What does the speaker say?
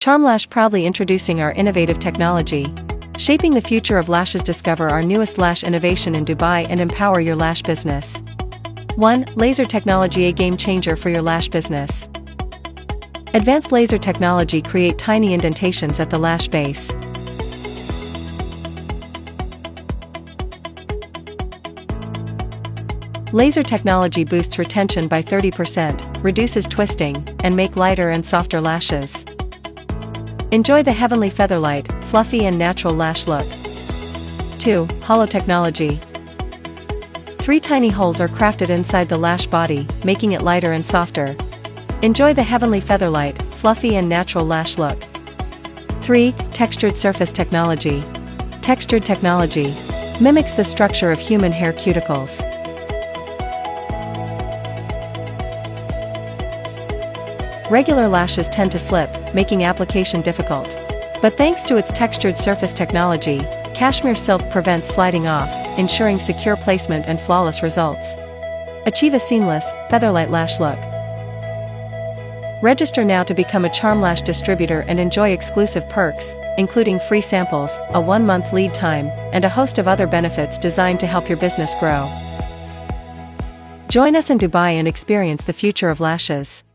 CharmLash proudly introducing our innovative technology. Shaping the future of lashes. Discover our newest lash innovation in Dubai and empower your lash business. 1. Laser technology, a game changer for your lash business. Advanced laser technology create tiny indentations at the lash base. Laser technology boosts retention by 30%, reduces twisting, and make lighter and softer lashes. Enjoy the heavenly featherlight, fluffy and natural lash look. 2. Hollow technology. 3 tiny holes are crafted inside the lash body, making it lighter and softer. Enjoy the heavenly featherlight, fluffy and natural lash look. 3. Textured surface technology. Textured technology mimics the structure of human hair cuticles. Regular lashes tend to slip, making application difficult. But thanks to its textured surface technology, cashmere silk prevents sliding off, ensuring secure placement and flawless results. Achieve a seamless, featherlight lash look. Register now to become a CharmLash distributor and enjoy exclusive perks, including free samples, a 1-month lead time, and a host of other benefits designed to help your business grow. Join us in Dubai and experience the future of lashes.